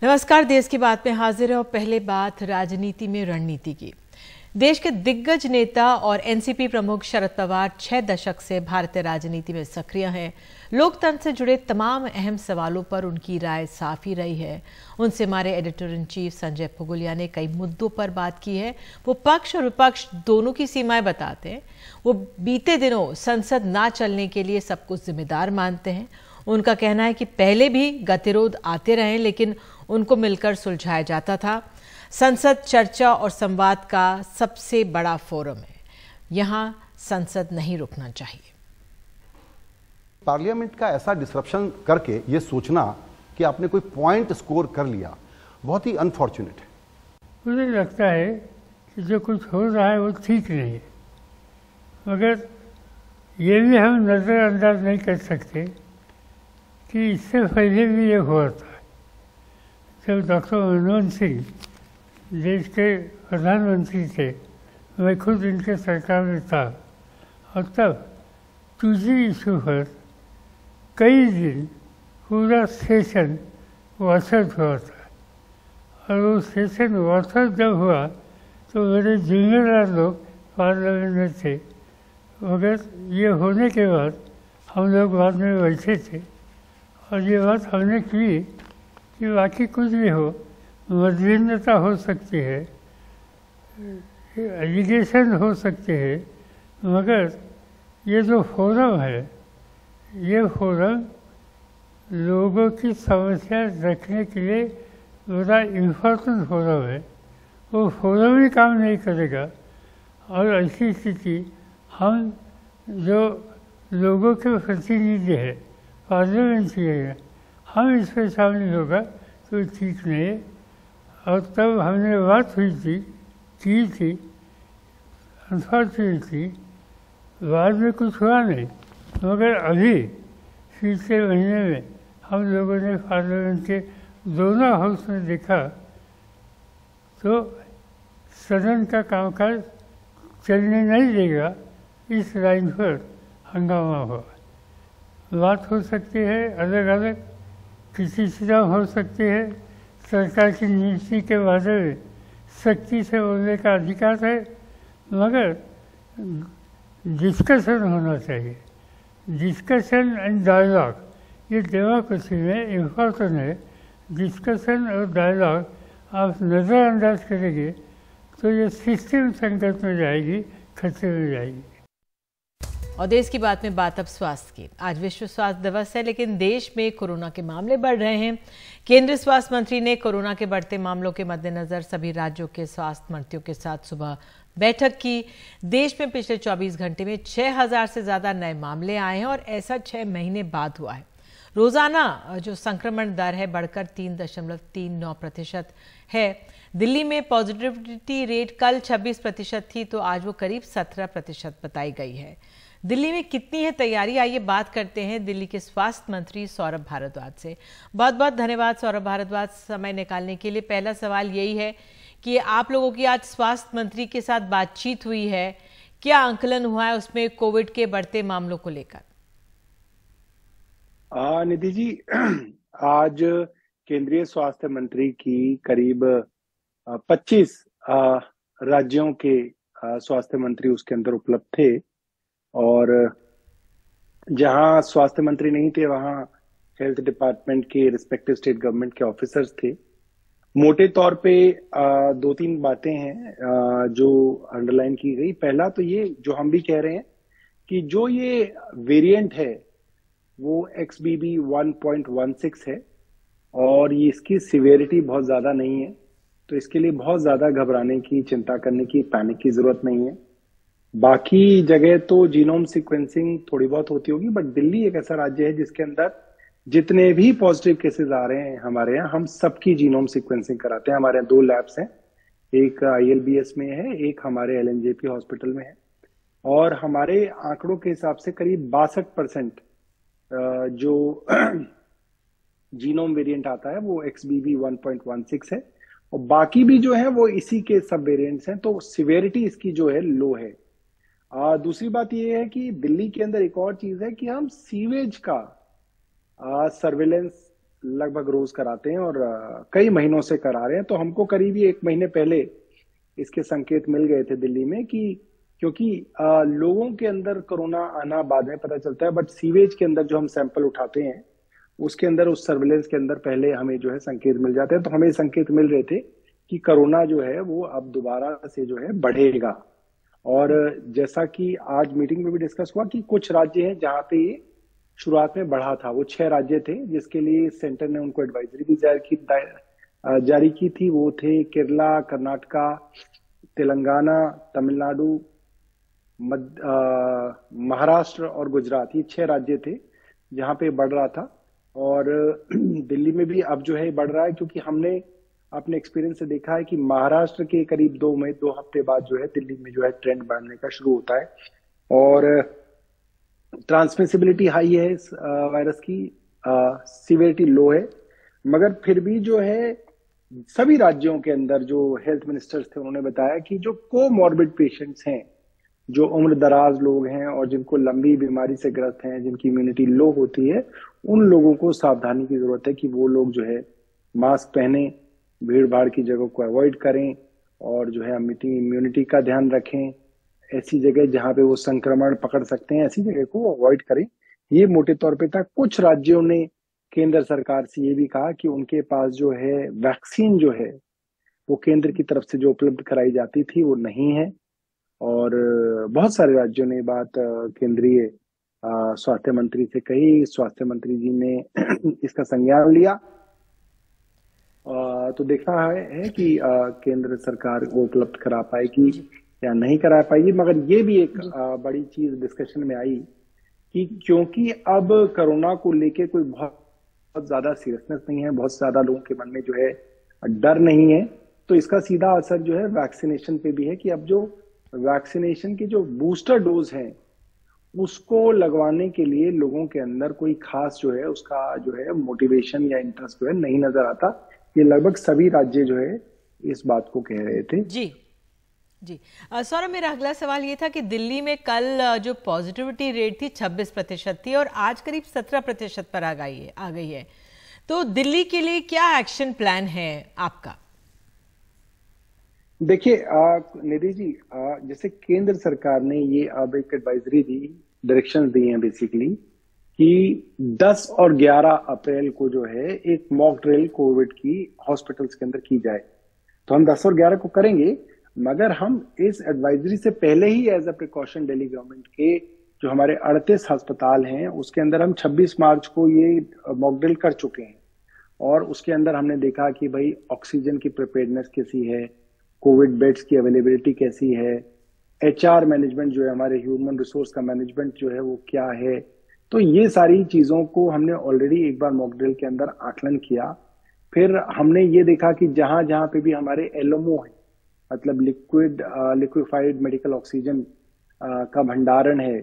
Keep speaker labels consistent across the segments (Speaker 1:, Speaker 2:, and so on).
Speaker 1: नमस्कार। देश की बात में हाजिर है और पहले बात राजनीति में रणनीति की। देश के दिग्गज नेता और एनसीपी प्रमुख शरद पवार 6 दशक से भारतीय राजनीति में सक्रिय हैं। लोकतंत्र से जुड़े तमाम अहम सवालों पर उनकी राय साफ ही रही है। उनसे हमारे एडिटर इन चीफ संजय पुगुलिया ने कई मुद्दों पर बात की है। वो पक्ष और विपक्ष दोनों की सीमाएं बताते हैं। वो बीते दिनों संसद ना चलने के लिए सब कुछ जिम्मेदार मानते हैं। उनका कहना है कि पहले भी गतिरोध आते रहे लेकिन उनको मिलकर सुलझाया जाता था। संसद चर्चा और संवाद का सबसे बड़ा फोरम है। यहां संसद नहीं रुकना चाहिए।
Speaker 2: पार्लियामेंट का ऐसा डिसरप्शन करके ये सोचना कि आपने कोई पॉइंट स्कोर कर लिया, बहुत ही अनफॉर्चुनेट है।
Speaker 3: मुझे लगता है कि जो कुछ हो रहा है वो ठीक नहीं है, मगर ये भी हम नज़रअंदाज नहीं कर सकते कि इससे पहले भी ये हुआ था। जब डॉक्टर मनमोहन सिंह देश के प्रधानमंत्री थे, मैं खुद इनके सरकार में था, और तब 2G इशू पर कई दिन पूरा सेशन वार्षद हुआ था। और वो सेशन वार्षद जब हुआ तो मेरे जिम्मेदार लोग पार्लियामेंट में थे, मगर ये होने के बाद हम लोग बाद में बैठे थे और ये बात हमने की कि बाकी कुछ भी हो, मतभिन्नता हो सकती है, एलिगेशन हो सकते हैं, मगर ये जो फोरम है, ये फोरम लोगों की समस्या रखने के लिए बड़ा इम्पोर्टेंट फोरम है। वो फोरम ही काम नहीं करेगा और ऐसी स्थिति हम जो लोगों के प्रतिनिधि है, पार्लियामेंट्री है, हम इस पर शामिल होगा तो ठीक नहीं है। और तब हमने बात हुई थी, की थी, अनफॉर्चुनेटली बाद में कुछ हुआ नहीं, मगर अभी पिछले महीने में हम लोगों ने पार्लियामेंट के दोनों हाउस में देखा तो सदन का कामकाज चलने नहीं देगा, इस लाइन पर हंगामा हुआ। बात हो सकती है अलग अलग, किसी तरह हो सकती है, सरकार की नीति के बारे में सख्ती से बोलने का अधिकार है, मगर डिस्कशन होना चाहिए। डिस्कशन एंड डायलॉग, ये डेमोक्रेसी में इम्पोर्टेंट है। डिस्कशन और डायलॉग आप नज़रअंदाज करेंगे तो ये सिस्टम संकट में जाएगी, खतरे में जाएगी।
Speaker 1: और देश की बात में बात अब स्वास्थ्य की। आज विश्व स्वास्थ्य दिवस है, लेकिन देश में कोरोना के मामले बढ़ रहे हैं। केंद्रीय स्वास्थ्य मंत्री ने कोरोना के बढ़ते मामलों के मद्देनजर सभी राज्यों के स्वास्थ्य मंत्रियों के साथ सुबह बैठक की। देश में पिछले 24 घंटे में 6000 से ज्यादा नए मामले आए हैं और ऐसा 6 महीने बाद हुआ है। रोजाना जो संक्रमण दर है बढ़कर 3.39% है। दिल्ली में पॉजिटिविटी रेट कल 26% थी तो आज वो करीब 17% बताई गई है। दिल्ली में कितनी है तैयारी, आइए बात करते हैं दिल्ली के स्वास्थ्य मंत्री सौरभ भारद्वाज से। बहुत बहुत धन्यवाद सौरभ भारद्वाज समय निकालने के लिए। पहला सवाल यही है कि आप लोगों की आज स्वास्थ्य मंत्री के साथ बातचीत हुई है, क्या आंकलन हुआ है उसमें कोविड के बढ़ते मामलों को लेकर?
Speaker 4: निधि जी, आज केंद्रीय स्वास्थ्य मंत्री की करीब 25 राज्यों के स्वास्थ्य मंत्री उसके अंदर उपलब्ध थे, और जहां स्वास्थ्य मंत्री नहीं थे वहां हेल्थ डिपार्टमेंट के रिस्पेक्टिव स्टेट गवर्नमेंट के ऑफिसर्स थे। मोटे तौर पे 2-3 बातें हैं जो अंडरलाइन की गई। पहला तो ये जो हम भी कह रहे हैं कि जो ये वेरिएंट है वो XBB 1.16 है और ये इसकी सिवियरिटी बहुत ज्यादा नहीं है, तो इसके लिए बहुत ज्यादा घबराने की, चिंता करने की, पैनिक की जरूरत नहीं है। बाकी जगह तो जीनोम सीक्वेंसिंग थोड़ी बहुत होती होगी, बट दिल्ली एक ऐसा राज्य है जिसके अंदर जितने भी पॉजिटिव केसेस आ रहे हैं हमारे यहाँ, हम सबकी जीनोम सीक्वेंसिंग कराते हैं। हमारे यहाँ 2 लैब्स हैं, एक ILBS में है, एक हमारे LNJP हॉस्पिटल में है, और हमारे आंकड़ों के हिसाब से करीब 62% जो जीनोम वेरिएंट आता है वो XBB 1.16 है, और बाकी भी जो है वो इसी के सब वेरिएंट्स हैं, तो सिवियरिटी इसकी जो है लो है। दूसरी बात ये है कि दिल्ली के अंदर एक और चीज है कि हम सीवेज का सर्विलेंस लगभग रोज कराते हैं और कई महीनों से करा रहे हैं। तो हमको करीब 1 महीने पहले इसके संकेत मिल गए थे दिल्ली में कि क्योंकि लोगों के अंदर कोरोना आना बाद में पता चलता है, बट सीवेज के अंदर जो हम सैंपल उठाते हैं उसके अंदर, उस सर्विलेंस के अंदर पहले हमें जो है संकेत मिल जाते हैं। तो हमें संकेत मिल रहे थे कि कोरोना जो है वो अब दोबारा से जो है बढ़ेगा। और जैसा कि आज मीटिंग में भी डिस्कस हुआ कि कुछ राज्य हैं जहां पे ये शुरुआत में बढ़ा था। वो 6 राज्य थे जिसके लिए सेंटर ने उनको एडवाइजरी भी जारी की थी। वो थे केरला, कर्नाटका, तेलंगाना, तमिलनाडु, महाराष्ट्र और गुजरात। ये 6 राज्य थे जहां पे बढ़ रहा था। और दिल्ली में भी अब जो है बढ़ रहा है, क्योंकि हमने अपने एक्सपीरियंस से देखा है कि महाराष्ट्र के करीब 2 हफ्ते बाद जो है दिल्ली में जो है ट्रेंड बढ़ने का शुरू होता है। और ट्रांसमिसिबिलिटी हाई है इस वायरस की, सिवियरिटी लो है। मगर फिर भी जो है सभी राज्यों के अंदर जो हेल्थ मिनिस्टर्स थे उन्होंने बताया कि जो कोमॉर्बिड पेशेंट्स हैं, जो उम्र दराज लोग हैं और जिनको लंबी बीमारी से ग्रस्त हैं, जिनकी इम्यूनिटी लो होती है, उन लोगों को सावधानी की जरूरत है कि वो लोग जो है मास्क पहने, भीड़ भाड़ की जगह को अवॉइड करें और जो है इम्यूनिटी का ध्यान रखें। ऐसी जगह जहां पे वो संक्रमण पकड़ सकते हैं ऐसी जगह को अवॉइड करें। ये मोटे तौर पे था। कुछ राज्यों ने केंद्र सरकार से ये भी कहा कि उनके पास जो है वैक्सीन जो है वो केंद्र की तरफ से जो उपलब्ध कराई जाती थी वो नहीं है। और बहुत सारे राज्यों ने बात केंद्रीय स्वास्थ्य मंत्री से कही। स्वास्थ्य मंत्री जी ने इसका संज्ञान लिया। तो देखना है कि केंद्र सरकार वो उपलब्ध करा पाएगी या नहीं करा पाएगी। मगर ये भी एक बड़ी चीज डिस्कशन में आई कि क्योंकि अब कोरोना को लेके कोई बहुत ज्यादा सीरियसनेस नहीं है, बहुत ज्यादा लोगों के मन में जो है डर नहीं है, तो इसका सीधा असर जो है वैक्सीनेशन पे भी है कि अब जो वैक्सीनेशन के जो बूस्टर डोज हैं उसको लगवाने के लिए लोगों के अंदर कोई खास जो है उसका जो है मोटिवेशन या इंटरेस्ट जो है नहीं नजर आता। ये लगभग सभी राज्य जो है इस बात को कह रहे थे।
Speaker 1: जी जी सौरभ, मेरा अगला सवाल ये था कि दिल्ली में कल जो पॉजिटिविटी रेट थी 26% थी और आज करीब 17% पर आ गई है। तो दिल्ली के लिए क्या एक्शन प्लान है आपका?
Speaker 4: देखिए निधि जी, जैसे केंद्र सरकार ने ये अब एक एडवाइजरी दी, डायरेक्शंस दी हैं बेसिकली कि 10 और 11 अप्रैल को जो है एक मॉक ड्रिल कोविड की हॉस्पिटल्स के अंदर की जाए। तो हम 10 और 11 को करेंगे, मगर हम इस एडवाइजरी से पहले ही as a precaution Delhi government के जो हमारे 38 अस्पताल हैं उसके अंदर हम 26 मार्च को ये मॉक ड्रिल कर चुके हैं। और उसके अंदर हमने देखा कि भाई ऑक्सीजन की प्रिपेयर्डनेस कैसी है, कोविड बेड्स की अवेलेबिलिटी कैसी है, HR मैनेजमेंट जो है हमारे ह्यूमन रिसोर्स का मैनेजमेंट जो है वो क्या है। तो ये सारी चीजों को हमने ऑलरेडी एक बार मॉक ड्रिल के अंदर आकलन किया। फिर हमने ये देखा कि जहां जहां पे भी हमारे LMO है, मतलब लिक्विफाइड मेडिकल ऑक्सीजन का भंडारण है,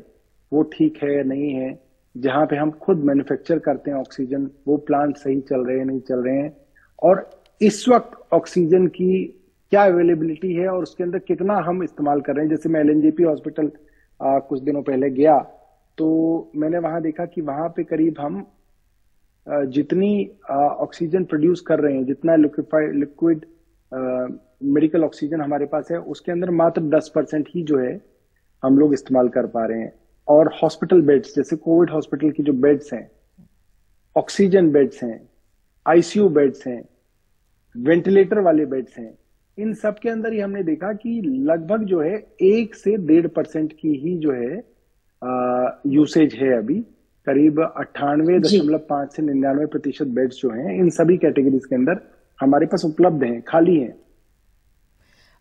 Speaker 4: वो ठीक है नहीं है। जहां पे हम खुद मैन्युफैक्चर करते हैं ऑक्सीजन, वो प्लांट सही चल रहे हैं नहीं चल रहे हैं, और इस वक्त ऑक्सीजन की क्या अवेलेबिलिटी है और उसके अंदर कितना हम इस्तेमाल कर रहे हैं। जैसे मैं LNJP हॉस्पिटल कुछ दिनों पहले गया तो मैंने वहां देखा कि वहां पे करीब हम जितनी ऑक्सीजन प्रोड्यूस कर रहे हैं, जितना लिक्विड मेडिकल ऑक्सीजन हमारे पास है, उसके अंदर मात्र 10% ही जो है हम लोग इस्तेमाल कर पा रहे हैं। और हॉस्पिटल बेड्स, जैसे कोविड हॉस्पिटल की जो बेड्स हैं, ऑक्सीजन बेड्स हैं, ICU बेड्स हैं, वेंटिलेटर वाले बेड्स हैं, इन सब के अंदर ही हमने देखा कि लगभग जो है 1 से 1.5% की ही जो है यूसेज है। अभी करीब 98.5 से 99% बेड्स जो हैं इन सभी कैटेगरीज के अंदर हमारे पास उपलब्ध हैं, खाली हैं।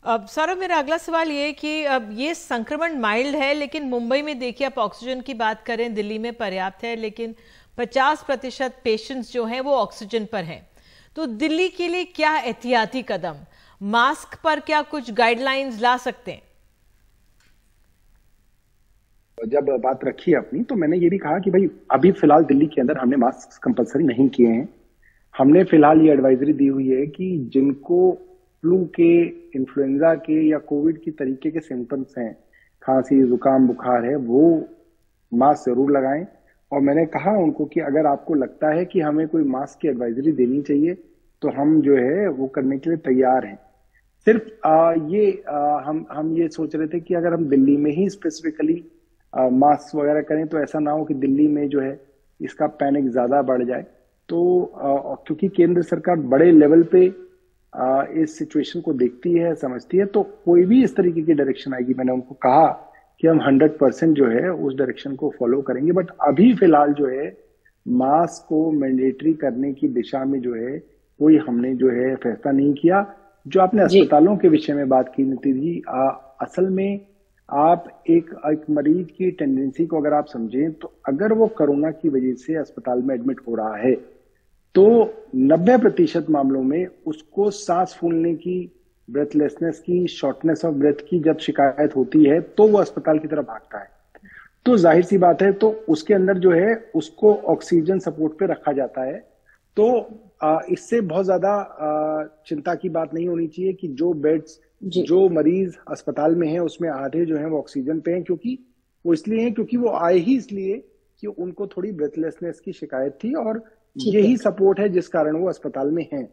Speaker 1: अब सौरभ, मेरा अगला सवाल ये है कि अब ये संक्रमण माइल्ड है, लेकिन मुंबई में देखिए आप ऑक्सीजन की बात करें, दिल्ली में पर्याप्त है, लेकिन 50% पेशेंट्स जो हैं वो ऑक्सीजन पर हैं। तो दिल्ली के लिए क्या एहतियाती कदम, मास्क पर क्या कुछ गाइडलाइंस ला सकते हैं?
Speaker 4: जब बात रखी अपनी, तो मैंने ये भी कहा कि भाई अभी फिलहाल दिल्ली के अंदर हमने मास्क कंपलसरी नहीं किए हैं। हमने फिलहाल ये एडवाइजरी दी हुई है कि जिनको फ्लू के, इन्फ्लुएंजा के या कोविड की तरीके के सिम्टम्स हैं, खांसी, जुकाम, बुखार है, वो मास्क जरूर लगाएं। और मैंने कहा उनको कि अगर आपको लगता है कि हमें कोई मास्क की एडवाइजरी देनी चाहिए तो हम जो है वो करने के लिए तैयार हैं। सिर्फ हम ये सोच रहे थे कि अगर हम दिल्ली में ही स्पेसिफिकली मास्क वगैरह करें तो ऐसा ना हो कि दिल्ली में जो है इसका पैनिक ज्यादा बढ़ जाए। तो क्योंकि केंद्र सरकार बड़े लेवल पे इस सिचुएशन को देखती है, समझती है, तो कोई भी इस तरीके की डायरेक्शन आएगी, मैंने उनको कहा कि हम 100% जो है उस डायरेक्शन को फॉलो करेंगे। बट अभी फिलहाल जो है मास्क को मैंडेटरी करने की दिशा में जो है कोई हमने जो है फैसला नहीं किया। जो आपने अस्पतालों के विषय में बात की नीति जी, असल में आप एक मरीज की टेंडेंसी को अगर आप समझें तो अगर वो कोरोना की वजह से अस्पताल में एडमिट हो रहा है तो 90% मामलों में उसको सांस फूलने की, ब्रेथलेसनेस की, शॉर्टनेस ऑफ ब्रेथ की जब शिकायत होती है तो वो अस्पताल की तरफ भागता है। तो जाहिर सी बात है, तो उसके अंदर जो है उसको ऑक्सीजन सपोर्ट पे रखा जाता है। तो इससे बहुत ज्यादा चिंता की बात नहीं होनी चाहिए कि जो बेड्स, जो मरीज अस्पताल में हैं उसमें आधे जो हैं वो ऑक्सीजन पे हैं, क्योंकि वो इसलिए हैं क्योंकि वो आए ही इसलिए कि उनको थोड़ी ब्रेथलेसनेस की शिकायत थी और यही सपोर्ट है जिस कारण वो अस्पताल में हैं।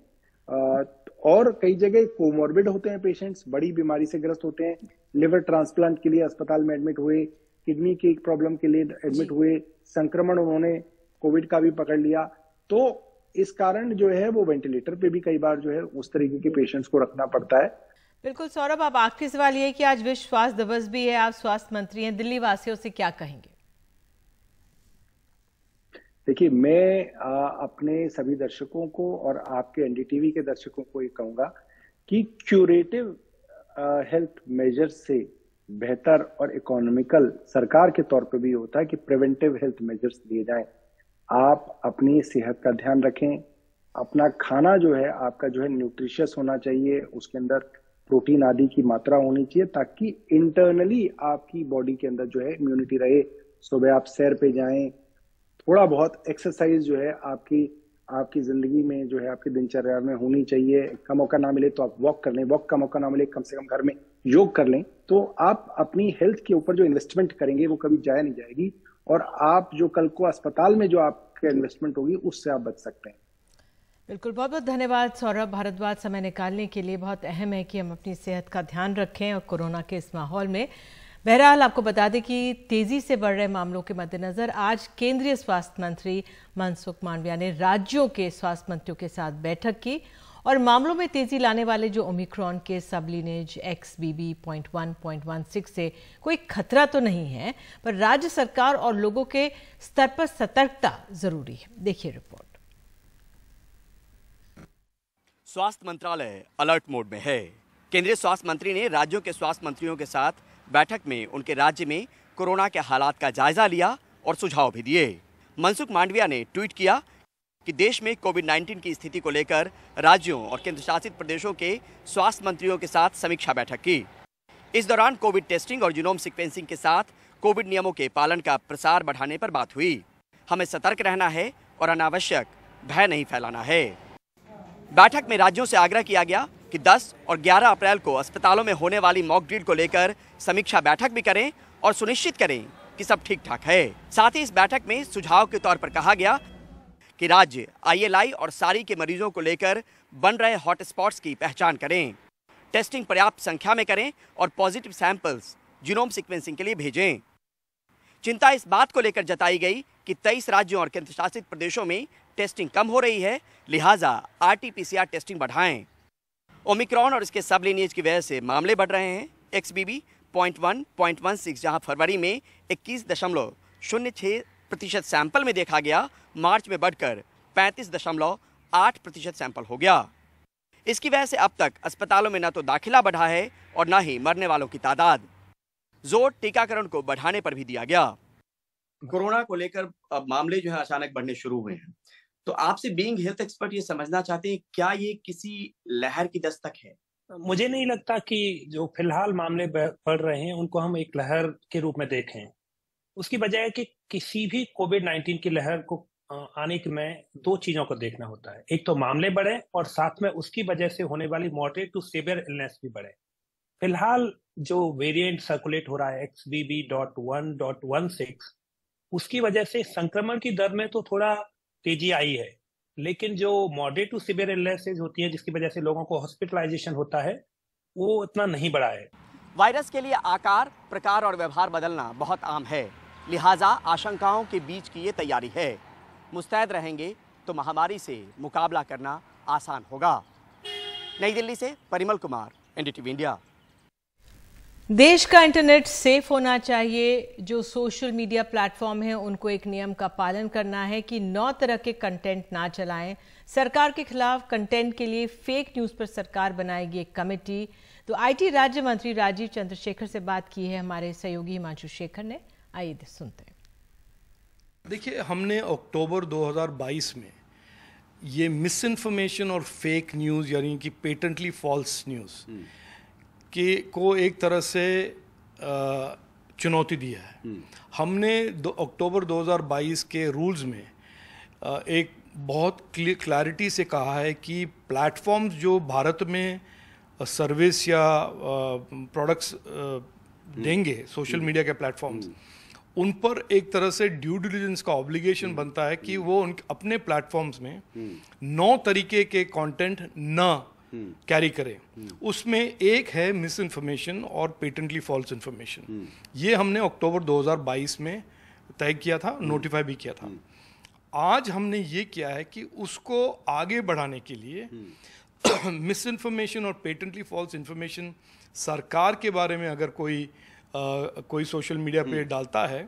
Speaker 4: और कई जगह कोमॉर्बिड होते हैं पेशेंट्स, बड़ी बीमारी से ग्रस्त होते हैं, लिवर ट्रांसप्लांट के लिए अस्पताल में एडमिट हुए, किडनी की प्रॉब्लम के लिए एडमिट हुए, संक्रमण उन्होंने कोविड का भी पकड़ लिया, तो इस कारण जो है वो वेंटिलेटर पे भी कई बार जो है उस तरीके के पेशेंट्स को रखना पड़ता है।
Speaker 1: बिल्कुल सौरभ, अब आखिरी सवाल ये है कि आज विश्व स्वास्थ्य दिवस भी है, आप स्वास्थ्य मंत्री हैं, दिल्ली वासियों से क्या कहेंगे?
Speaker 4: देखिए, मैं अपने सभी दर्शकों को और आपके एनडीटीवी के दर्शकों को ये कहूंगा कि क्यूरेटिव हेल्थ मेजर्स से बेहतर और इकोनॉमिकल सरकार के तौर पे भी होता है कि प्रिवेंटिव हेल्थ मेजर्स लिए जाएं। आप अपनी सेहत का ध्यान रखें, अपना खाना जो है आपका जो है न्यूट्रिशियस होना चाहिए, उसके अंदर प्रोटीन आदि की मात्रा होनी चाहिए ताकि इंटरनली आपकी बॉडी के अंदर जो है इम्यूनिटी रहे। सुबह आप सैर पे जाएं, थोड़ा बहुत एक्सरसाइज जो है आपकी जिंदगी में जो है आपकी दिनचर्या में होनी चाहिए। का मौका ना मिले तो आप वॉक कर लें, वॉक का मौका ना मिले कम से कम घर में योग कर लें। तो आप अपनी हेल्थ के ऊपर जो इन्वेस्टमेंट करेंगे वो कभी जाया नहीं जाएगी, और आप जो कल को अस्पताल में जो आपका इन्वेस्टमेंट होगी उससे आप बच सकते हैं।
Speaker 1: बिल्कुल, बहुत बहुत धन्यवाद सौरभ भारद्वाज समय निकालने के लिए। बहुत अहम है कि हम अपनी सेहत का ध्यान रखें और कोरोना के इस माहौल में। बहरहाल आपको बता दें कि तेजी से बढ़ रहे मामलों के मद्देनजर आज केंद्रीय स्वास्थ्य मंत्री मनसुख मांडविया ने राज्यों के स्वास्थ्य मंत्रियों के साथ बैठक की और मामलों में तेजी लाने वाले जो ओमिक्रॉन के सबलिनेज XBB.1.16 से कोई खतरा तो नहीं है, पर राज्य सरकार और लोगों के स्तर पर सतर्कता जरूरी है। देखिए रिपोर्ट।
Speaker 5: स्वास्थ्य मंत्रालय अलर्ट मोड में है। केंद्रीय स्वास्थ्य मंत्री ने राज्यों के स्वास्थ्य मंत्रियों के साथ बैठक में उनके राज्य में कोरोना के हालात का जायजा लिया और सुझाव भी दिए। मनसुख मांडविया ने ट्वीट किया कि देश में कोविड-19 की स्थिति को लेकर राज्यों और केंद्र शासित प्रदेशों के स्वास्थ्य मंत्रियों के साथ समीक्षा बैठक की। इस दौरान कोविड टेस्टिंग और जीनोम सीक्वेंसिंग के साथ कोविड नियमों के पालन का प्रसार बढ़ाने पर बात हुई। हमें सतर्क रहना है और अनावश्यक भय नहीं फैलाना है। बैठक में राज्यों से आग्रह किया गया कि 10 और 11 अप्रैल को अस्पतालों में होने वाली मॉक ड्रिल को लेकर समीक्षा बैठक भी करें और सुनिश्चित करें कि सब ठीक ठाक है। साथ ही इस बैठक में सुझाव के तौर पर कहा गया कि राज्य ILI और सारी के मरीजों को लेकर बन रहे हॉटस्पॉट्स की पहचान करें, टेस्टिंग पर्याप्त संख्या में करें और पॉजिटिव सैंपल्स जीनोम सीक्वेंसिंग के लिए भेजें। चिंता इस बात को लेकर जताई गई कि 23 राज्यों और केंद्र शासित प्रदेशों में टेस्टिंग कम हो रही है, लिहाजा RT-PCR टेस्टिंग बढ़ाएं। ओमिक्रॉन और इसके सब लिनिएज की वजह से मामले बढ़ रहे हैं। XBB.1.16 जहां फरवरी में 21.06% सैंपल में देखा गया, मार्च में बढ़कर 35.8% सैंपल हो गया। इसकी वजह से अब तक अस्पतालों में न तो दाखिला बढ़ा है और न ही मरने वालों की तादाद। जोर टीकाकरण को बढ़ाने पर भी दिया गया।
Speaker 6: कोरोना को लेकर अब मामले जो है अचानक बढ़ने शुरू हुए हैं, तो आपसे बीइंग हेल्थ एक्सपर्ट ये समझना चाहते हैं क्या ये किसी लहर की दस्तक है?
Speaker 7: मुझे नहीं लगता कि जो फिलहाल मामले बढ़ रहे हैं उनको हम एक लहर के रूप में देखें। उसकी वजह है कि किसी भी कोविड-19 की लहर को आने के में 2 चीजों को देखना होता है। एक तो मामले बढ़े और साथ में उसकी वजह से होने वाली मॉडरेट टू सीवियर इलनेस भी बढ़े। फिलहाल जो वेरिएंट सर्कुलेट हो रहा है XBB.1.16, उसकी वजह से संक्रमण की दर में तो थोड़ा तेजी आई है, लेकिन जो मॉडरेट टू सीवियर इलनेसेस होती है जिसकी वजह से लोगों को हॉस्पिटलाइजेशन होता है, वो उतना नहीं बढ़ा है।
Speaker 5: वायरस के लिए आकार, प्रकार और व्यवहार बदलना बहुत आम है, लिहाजा आशंकाओं के बीच की ये तैयारी है। मुस्तैद रहेंगे तो महामारी से मुकाबला करना आसान होगा। नई दिल्ली से परिमल कुमार, एनडीटीवी इंडिया।
Speaker 1: देश का इंटरनेट सेफ होना चाहिए। जो सोशल मीडिया प्लेटफॉर्म हैं उनको एक नियम का पालन करना है कि 9 तरह के कंटेंट ना चलाएं। सरकार के खिलाफ कंटेंट के लिए फेक न्यूज़ पर सरकार बनाएगी एक कमेटी। तो आईटी राज्य मंत्री राजीव चंद्रशेखर से बात की है हमारे सहयोगी हिमांशु शेखर ने। आइए सुनते हैं।
Speaker 8: देखिए, हमने अक्टूबर 2022 में ये मिस इन्फॉर्मेशन और फेक न्यूज़ यानी कि पेटेंटली फॉल्स न्यूज़ को एक तरह से चुनौती दी है। हमने अक्टूबर 2022 के रूल्स में एक बहुत क्लैरिटी से कहा है कि प्लेटफॉर्म्स जो भारत में सर्विस या प्रोडक्ट्स देंगे, सोशल मीडिया के प्लेटफॉर्म्स, उन पर एक तरह से ड्यू डिलिजेंस का ऑब्लिगेशन बनता है कि वो अपने प्लेटफॉर्म्स में 9 तरीके के कंटेंट न कैरी करें। उसमें एक है मिस इन्फॉर्मेशन और पेटेंटली फॉल्स इन्फॉर्मेशन। ये हमने अक्टूबर 2022 में तय किया था, नोटिफाई भी किया था। आज हमने ये किया है कि उसको आगे बढ़ाने के लिए मिस इन्फॉर्मेशन और पेटेंटली फॉल्स इन्फॉर्मेशन सरकार के बारे में अगर कोई सोशल मीडिया पे डालता है,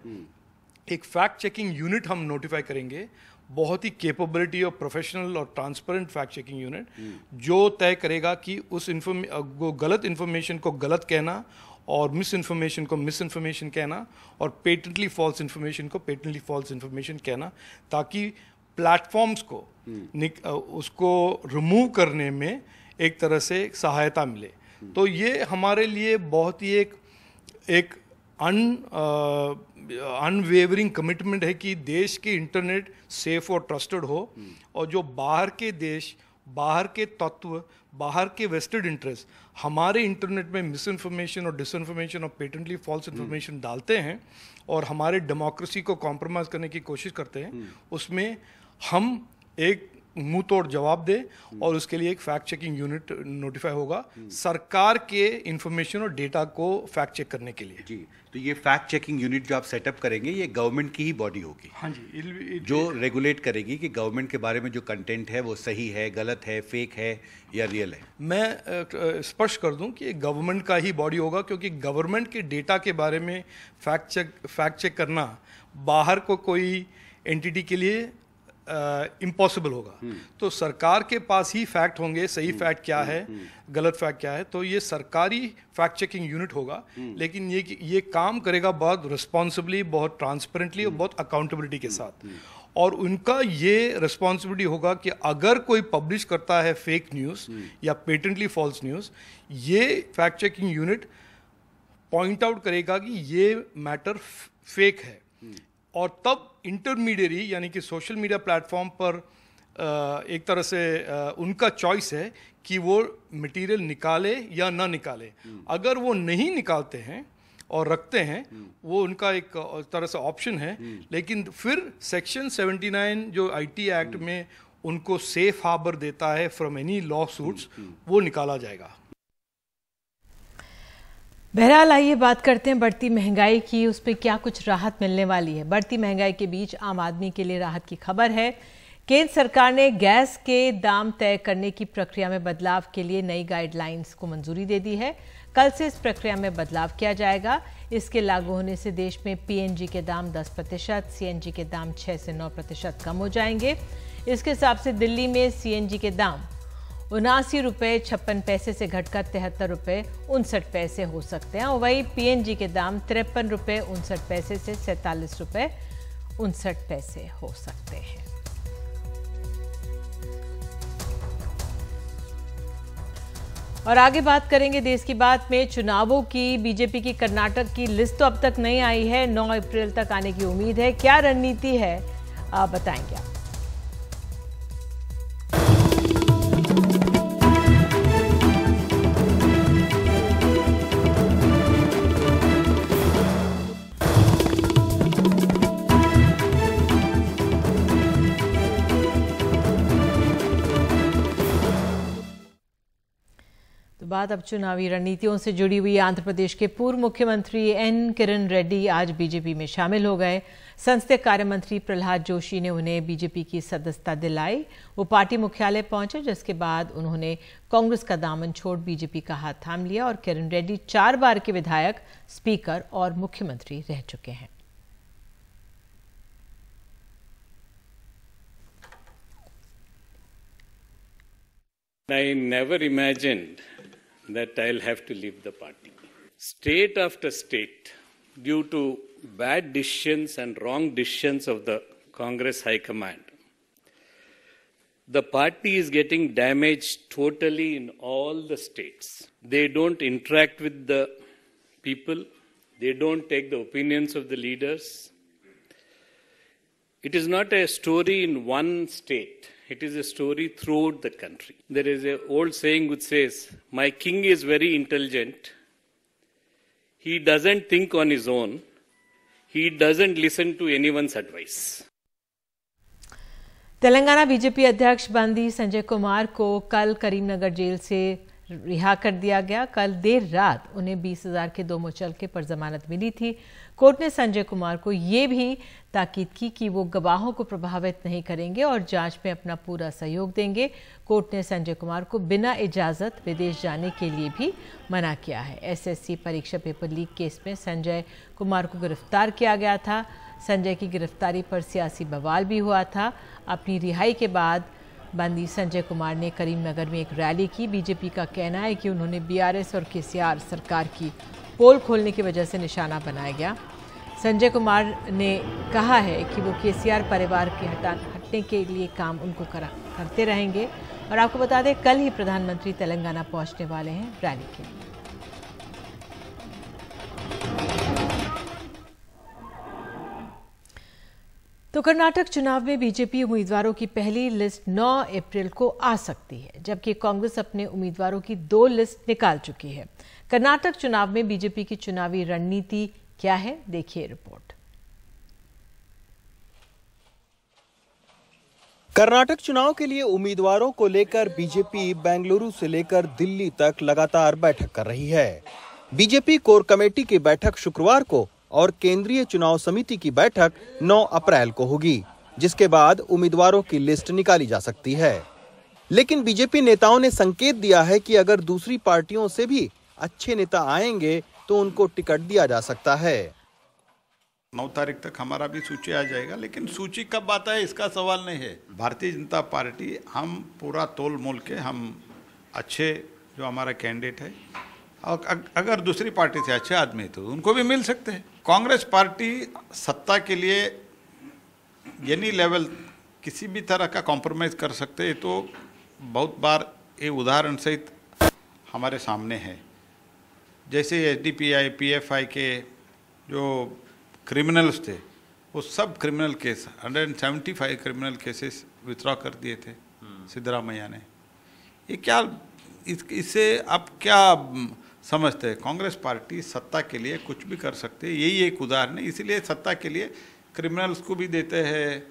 Speaker 8: एक फैक्ट चेकिंग यूनिट हम नोटिफाई करेंगे, बहुत ही कैपेबिलिटी और प्रोफेशनल और ट्रांसपेरेंट फैक्ट चेकिंग यूनिट, जो तय करेगा कि उस गलत इन्फॉर्मेशन को गलत कहना और मिस इन्फॉर्मेशन को मिस इन्फॉर्मेशन कहना और पेटेंटली फॉल्स इन्फॉर्मेशन को पेटेंटली फॉल्स इन्फॉर्मेशन कहना, ताकि प्लेटफॉर्म्स को उसको रिमूव करने में एक तरह से सहायता मिले। तो ये हमारे लिए बहुत ही एक अनवेवरिंग कमिटमेंट है कि देश के इंटरनेट सेफ और ट्रस्टेड हो, और जो बाहर के देश, बाहर के तत्व, बाहर के वेस्टेड इंटरेस्ट हमारे इंटरनेट में मिस इन्फॉर्मेशन और डिसइन्फॉर्मेशन और पेटेंटली फॉल्स इन्फॉर्मेशन डालते हैं और हमारे डेमोक्रेसी को कॉम्प्रोमाइज़ करने की कोशिश करते हैं, उसमें हम एक मुंह तोड़ जवाब दे और उसके लिए एक फैक्ट चेकिंग यूनिट नोटिफाई होगा सरकार के इंफॉर्मेशन और डेटा को फैक्ट चेक करने के लिए।
Speaker 9: जी, तो ये फैक्ट चेकिंग यूनिट जो आप सेटअप करेंगे ये गवर्नमेंट की ही बॉडी होगी?
Speaker 8: हाँ जी,
Speaker 9: जो रेगुलेट करेगी कि गवर्नमेंट के बारे में जो कंटेंट है वो सही है, गलत है, फेक है या रियल है।
Speaker 8: मैं स्पष्ट कर दूं कि गवर्नमेंट का ही बॉडी होगा, क्योंकि गवर्नमेंट के डेटा के बारे में फैक्ट चेक करना बाहर को कोई एंटिटी के लिए इम्पॉसिबल होगा। तो सरकार के पास ही फैक्ट होंगे, सही फैक्ट क्या है, गलत फैक्ट क्या है, तो ये सरकारी फैक्ट चेकिंग यूनिट होगा। लेकिन ये काम करेगा बहुत रिस्पॉन्सिबली, बहुत ट्रांसपेरेंटली और बहुत अकाउंटेबिलिटी के साथ। और उनका ये रिस्पॉन्सिबिलिटी होगा कि अगर कोई पब्लिश करता है फेक न्यूज़ या पेटेंटली फॉल्स न्यूज़, ये fact checking unit point out करेगा कि ये मैटर फेक है, और तब इंटरमीडियरी यानी कि सोशल मीडिया प्लेटफॉर्म पर एक तरह से उनका चॉइस है कि वो मटेरियल निकाले या ना निकाले। अगर वो नहीं निकालते हैं और रखते हैं, वो उनका एक तरह से ऑप्शन है। लेकिन फिर सेक्शन 79 जो आईटी एक्ट में उनको सेफ हार्बर देता है फ्रॉम एनी लॉ सूट्स, वो निकाला जाएगा।
Speaker 1: बहरहाल आइए बात करते हैं बढ़ती महंगाई की। उस पर क्या कुछ राहत मिलने वाली है। बढ़ती महंगाई के बीच आम आदमी के लिए राहत की खबर है। केंद्र सरकार ने गैस के दाम तय करने की प्रक्रिया में बदलाव के लिए नई गाइडलाइंस को मंजूरी दे दी है। कल से इस प्रक्रिया में बदलाव किया जाएगा। इसके लागू होने से देश में पीएनजी के दाम 10%, सीएनजी के दाम 6 से 9% कम हो जाएंगे। इसके हिसाब से दिल्ली में सीएनजी के दाम 79 रुपये 56 पैसे से घटकर 73 रुपये 59 पैसे हो सकते हैं, और वही पीएनजी के दाम 53 रुपये 59 पैसे से 47 रुपये 59 पैसे हो सकते हैं। और आगे बात करेंगे देश की बात में चुनावों की। बीजेपी की कर्नाटक की लिस्ट तो अब तक नहीं आई है, 9 अप्रैल तक आने की उम्मीद है। क्या रणनीति है आप बताएंगे आप। बात अब चुनावी रणनीतियों से जुड़ी हुई आंध्र प्रदेश के पूर्व मुख्यमंत्री एन किरण रेड्डी आज बीजेपी में शामिल हो गए। संसदीय कार्य मंत्री प्रहलाद जोशी ने उन्हें बीजेपी की सदस्यता दिलाई। वो पार्टी मुख्यालय पहुंचे, जिसके बाद उन्होंने कांग्रेस का दामन छोड़ बीजेपी का हाथ थाम लिया और किरण रेड्डी 4 बार के विधायक, स्पीकर और मुख्यमंत्री रह चुके हैं।
Speaker 10: I never imagined that I'll have to leave the party. State after state, due to bad decisions and wrong decisions of the Congress High Command, the party is getting damaged totally in all the states. They don't interact with the people. They don't take the opinions of the leaders. It is not a story in one state. It is a story throughout the country. There is an old saying which says, "My king is very intelligent. He doesn't think on his own. He doesn't listen to anyone's advice."
Speaker 1: Telangana BJP अध्यक्ष बंदी संजय कुमार को कल Karimnagar jail से रिहा कर दिया गया। कल देर रात उन्हें 20,000 के 2 मुचलके पर जमानत मिली थी। कोर्ट ने संजय कुमार को ये भी ताकीद की कि वो गवाहों को प्रभावित नहीं करेंगे और जांच में अपना पूरा सहयोग देंगे। कोर्ट ने संजय कुमार को बिना इजाजत विदेश जाने के लिए भी मना किया है। एसएससी परीक्षा पेपर लीक केस में संजय कुमार को गिरफ्तार किया गया था। संजय की गिरफ्तारी पर सियासी बवाल भी हुआ था। अपनी रिहाई के बाद बंदी संजय कुमार ने करीमनगर में एक रैली की। बीजेपी का कहना है कि उन्होंने बीआरएस और केसीआर सरकार की पोल खोलने की वजह से निशाना बनाया गया। संजय कुमार ने कहा है कि वो केसीआर परिवार के हटने के लिए काम उनको करते रहेंगे। और आपको बता दें, कल ही प्रधानमंत्री तेलंगाना पहुंचने वाले हैं रैली के लिए। तो कर्नाटक चुनाव में बीजेपी उम्मीदवारों की पहली लिस्ट 9 अप्रैल को आ सकती है, जबकि कांग्रेस अपने उम्मीदवारों की 2 लिस्ट निकाल चुकी है। कर्नाटक चुनाव में बीजेपी की चुनावी रणनीति क्या है, देखिए रिपोर्ट।
Speaker 11: कर्नाटक चुनाव के लिए उम्मीदवारों को लेकर बीजेपी बेंगलुरु से लेकर दिल्ली तक लगातार बैठक कर रही है। बीजेपी कोर कमेटी की बैठक शुक्रवार को और केंद्रीय चुनाव समिति की बैठक 9 अप्रैल को होगी, जिसके बाद उम्मीदवारों की लिस्ट निकाली जा सकती है। लेकिन बीजेपी नेताओं ने संकेत दिया है कि अगर दूसरी पार्टियों से भी अच्छे नेता आएंगे तो उनको टिकट दिया जा सकता है।
Speaker 12: 9 तारीख तक हमारा भी सूची आ जाएगा, लेकिन सूची कब आता है इसका सवाल नहीं है। भारतीय जनता पार्टी हम पूरा तोल मोल के हम अच्छे जो हमारा कैंडिडेट है, और अगर दूसरी पार्टी से अच्छे आदमी तो उनको भी मिल सकते हैं। कांग्रेस पार्टी सत्ता के लिए एनी लेवल किसी भी तरह का कॉम्प्रोमाइज़ कर सकते हैं, तो बहुत बार ये उदाहरण सहित हमारे सामने है। जैसे एसडीपीआई पीएफआई के जो क्रिमिनल्स थे, वो सब criminal case 175 criminal cases withdraw कर दिए थे सिद्धरामैया ने। ये क्या इससे आप क्या समझते हैं? कांग्रेस पार्टी सत्ता के लिए कुछ भी कर सकते हैं, यही एक उदाहरण है। इसीलिए सत्ता के लिए क्रिमिनल्स को भी देते हैं।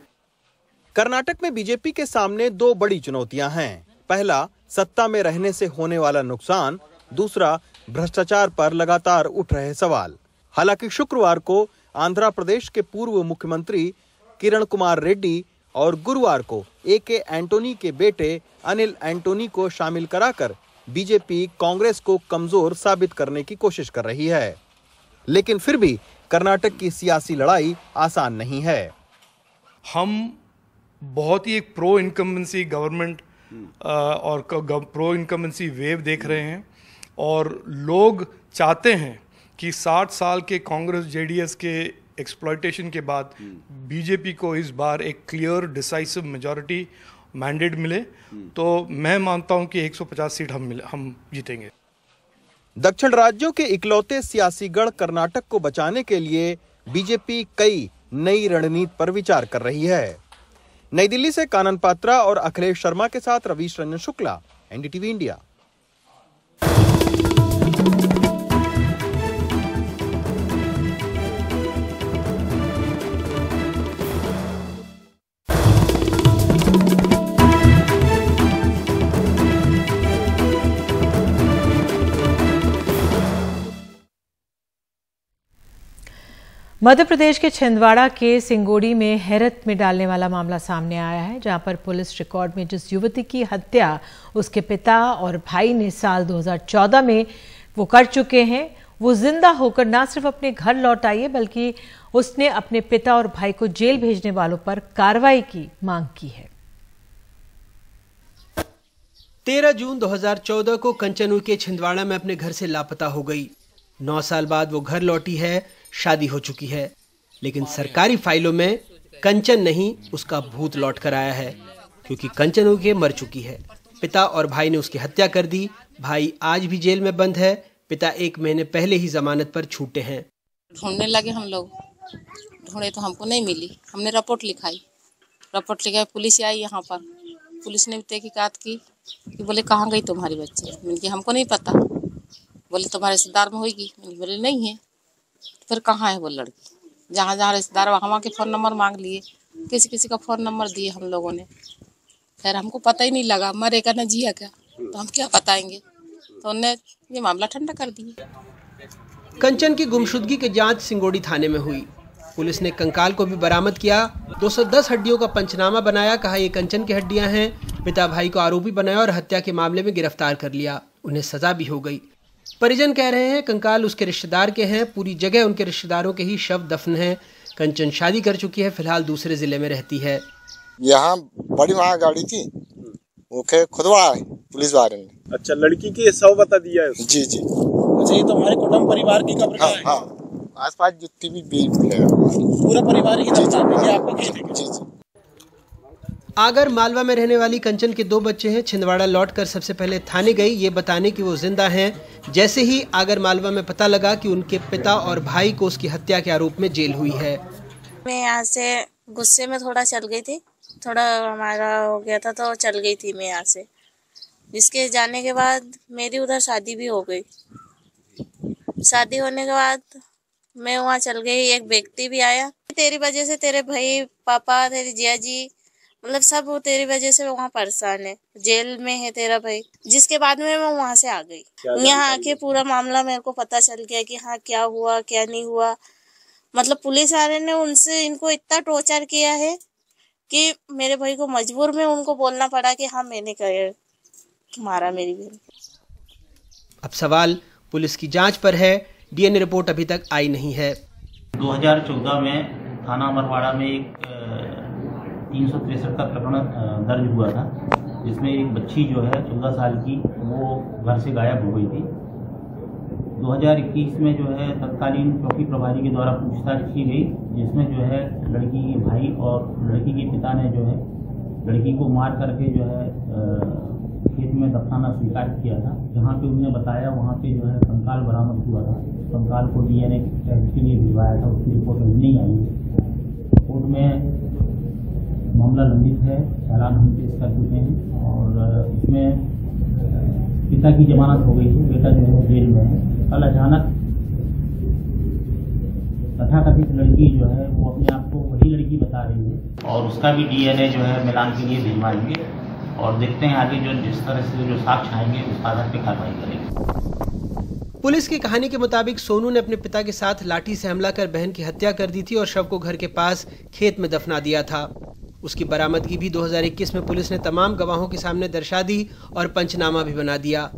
Speaker 11: कर्नाटक में बीजेपी के सामने 2 बड़ी चुनौतियां हैं। पहला, सत्ता में रहने से होने वाला नुकसान। दूसरा, भ्रष्टाचार पर लगातार उठ रहे सवाल। हालांकि शुक्रवार को आंध्र प्रदेश के पूर्व मुख्यमंत्री किरण कुमार रेड्डी और गुरुवार को एके एंटोनी के बेटे अनिल एंटोनी को शामिल कराकर बीजेपी कांग्रेस को कमजोर साबित करने की कोशिश कर रही है। लेकिन फिर भी कर्नाटक की सियासी लड़ाई आसान नहीं है।
Speaker 8: हम बहुत ही एक प्रो इनकम्बेंसी गवर्नमेंट और प्रो इनकम्बेंसी वेव देख रहे हैं, और लोग चाहते हैं कि 60 साल के कांग्रेस जेडीएस के एक्सप्लॉयटेशन के बाद बीजेपी को इस बार एक क्लियर डिसाइसिव मेजॉरिटी मैंडेट मिले। तो मैं मानता हूं कि 150 सीट हम जीतेंगे।
Speaker 11: दक्षिण राज्यों के इकलौते सियासी गढ़ कर्नाटक को बचाने के लिए बीजेपी कई नई रणनीति पर विचार कर रही है। नई दिल्ली से कानन पात्रा और अखिलेश शर्मा के साथ रवीश रंजन शुक्ला, एनडीटीवी इंडिया।
Speaker 1: मध्य प्रदेश के छिंदवाड़ा के सिंगोड़ी में हैरत में डालने वाला मामला सामने आया है, जहां पर पुलिस रिकॉर्ड में जिस युवती की हत्या उसके पिता और भाई ने साल 2014 में वो कर चुके हैं, वो जिंदा होकर न सिर्फ अपने घर लौट आई है बल्कि उसने अपने पिता और भाई को जेल भेजने वालों पर कार्रवाई की मांग की है।
Speaker 13: 13 जून 2014 को कंचन के छिंदवाड़ा में अपने घर से लापता हो गई। 9 साल बाद वो घर लौटी है, शादी हो चुकी है, लेकिन सरकारी फाइलों में कंचन नहीं उसका भूत लौट कर आया है, क्योंकि कंचन के मर चुकी है। पिता और भाई ने उसकी हत्या कर दी। भाई आज भी जेल में बंद है। पिता 1 महीने पहले ही जमानत पर छूटे हैं।
Speaker 14: ढूंढने लगे हम लोग, ढूंढे तो हमको नहीं मिली। हमने रिपोर्ट लिखाई, पुलिस आई यहाँ पर। पुलिस ने तहकीकात की कि बोले कहाँ गई तुम्हारी बच्ची? मैंने कहा हमको नहीं पता। बोले तुम्हारे रिश्तेदार में होगी? बोले नहीं है। फिर कहाँ है वो लड़की? जहाँ जहाँ रिश्तेदार वहाँ के फ़ोन नंबर मांग लिए, किसी किसी का फ़ोन नंबर दिए हम लोगों ने। खैर हमको पता ही नहीं लगा मरे का न जिया क्या, तो हम क्या बताएंगे। तो उन्होंने ये मामला ठंडा कर दिया।
Speaker 13: कंचन की गुमशुदगी की जांच सिंगोड़ी थाने में हुई। पुलिस ने कंकाल को भी बरामद किया। 210 हड्डियों का पंचनामा बनाया। कहा ये कंचन की हड्डियां हैं। पिता भाई को आरोपी बनाया और हत्या के मामले में गिरफ्तार कर लिया। उन्हें सजा भी हो गई। परिजन कह रहे हैं कंकाल उसके रिश्तेदार के हैं। पूरी जगह उनके रिश्तेदारों के ही शव दफन है। कंचन शादी कर चुकी है, फिलहाल दूसरे जिले में रहती है।
Speaker 15: यहाँ बड़ी वहाँ गाड़ी थी, वो खुदवा पुलिस वाले ने।
Speaker 16: अच्छा, लड़की की शव बता दिया है?
Speaker 15: जी जी।
Speaker 16: अच्छा, ये तो हमारे कुटुंब परिवार की कब्र है।
Speaker 15: हाँ, आसपास जितनी भी बीच है
Speaker 16: पूरा परिवार ही आपको
Speaker 15: जी जी।
Speaker 13: आगर मालवा में रहने वाली कंचन के 2 बच्चे हैं। छिंदवाड़ा लौटकर सबसे पहले थाने गई ये बताने कि वो जिंदा हैं। जैसे ही आगर मालवा में पता लगा कि उनके पिता और भाई को उसकी हत्या के आरोप में जेल हुई है।
Speaker 17: मैं यहाँ से गुस्से में थोड़ा चल गई थी, थोड़ा हमारा हो गया था तो चल गई थी मैं यहाँ से। जिसके जाने के बाद मेरी उधर शादी भी हो गई। शादी होने के बाद मैं वहाँ चल गई। एक व्यक्ति भी आया, तेरी वजह से तेरे भाई पापा, तेरी जिया जी, मतलब सब वो तेरी वजह से वहाँ परेशान है, जेल में है तेरा भाई। जिसके बाद में मैं वहाँ से आ गई। यहाँ आके पूरा मामला मेरे को पता चल गया कि हाँ क्या हुआ क्या नहीं हुआ। मतलब पुलिस वाले ने उनसे इनको इतना टॉर्चर किया है कि मेरे भाई को मजबूर में उनको बोलना पड़ा कि हाँ मैंने मारा मेरी बहन।
Speaker 13: अब सवाल पुलिस की जांच पर है। डीएनए रिपोर्ट अभी तक आई नहीं है।
Speaker 18: 2014 में थाना अमरवाड़ा में एक 363 का प्रकरण दर्ज हुआ था, जिसमें एक बच्ची जो है 14 साल की वो घर से गायब हो गई थी। 2021 में जो है तत्कालीन चौकी प्रभारी के द्वारा पूछताछ की गई, जिसमें जो है लड़की के भाई और लड़की के पिता ने जो है लड़की को मार करके जो है खेत में दफनाना स्वीकार किया था। जहाँ पे उन्होंने बताया वहाँ पे जो है कंकाल बरामद हुआ था। कंकाल को डीएनए टेस्ट के लिए भिजवाया था, उसकी रिपोर्ट अभी नहीं आई है। कोर्ट में मामला लंबित है, चालान हम पेश कर चुके हैं और इसमें पिता की जमानत हो गई थी, बेटा जो है जेल में है। कल अचानक तथाकथित लड़की जो है वो अपने आप को वही लड़की बता रही है और उसका भी डीएनए जो है मिलान के लिए भिजवाएंगे और देखते हैं आगे जो जिस तरह से जो साक्ष्य आएंगे उस आधार पर कार्रवाई करेंगे।
Speaker 13: पुलिस की कहानी के मुताबिक सोनू ने अपने पिता के साथ लाठी से हमला कर बहन की हत्या कर दी थी और शव को घर के पास खेत में दफना दिया था। उसकी बरामदगी भी 2021 में पुलिस ने तमाम गवाहों के सामने दर्शा दी और पंचनामा भी बना दिया।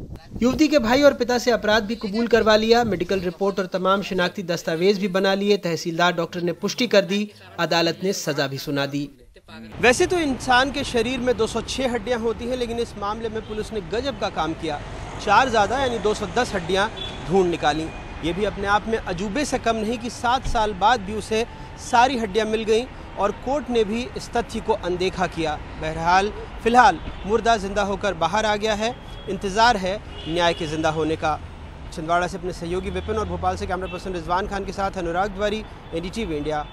Speaker 13: युवती के भाई और पिता से अपराध भी कबूल करवा लिया। मेडिकल रिपोर्ट और तमाम शिनाख्ती दस्तावेज भी बना लिए। तहसीलदार डॉक्टर ने पुष्टि कर दी। अदालत ने सजा भी सुना दी। वैसे तो इंसान के शरीर में 206 हड्डियां होती हैं, लेकिन इस मामले में पुलिस ने गजब का काम किया। 4 ज़्यादा यानी 210 हड्डियां ढूंढ निकाली। ये भी अपने आप में अजूबे से कम नहीं कि 7 साल बाद भी उसे सारी हड्डियां मिल गईं और कोर्ट ने भी इस तथ्य को अनदेखा किया। बहरहाल फिलहाल मुर्दा जिंदा होकर बाहर आ गया है। इंतज़ार है न्याय के जिंदा होने का। छिंदवाड़ा से अपने सहयोगी विपिन और भोपाल से कैमरा पर्सन रिजवान खान के साथ अनुराग द्वारी, एनडीटीवी इंडिया।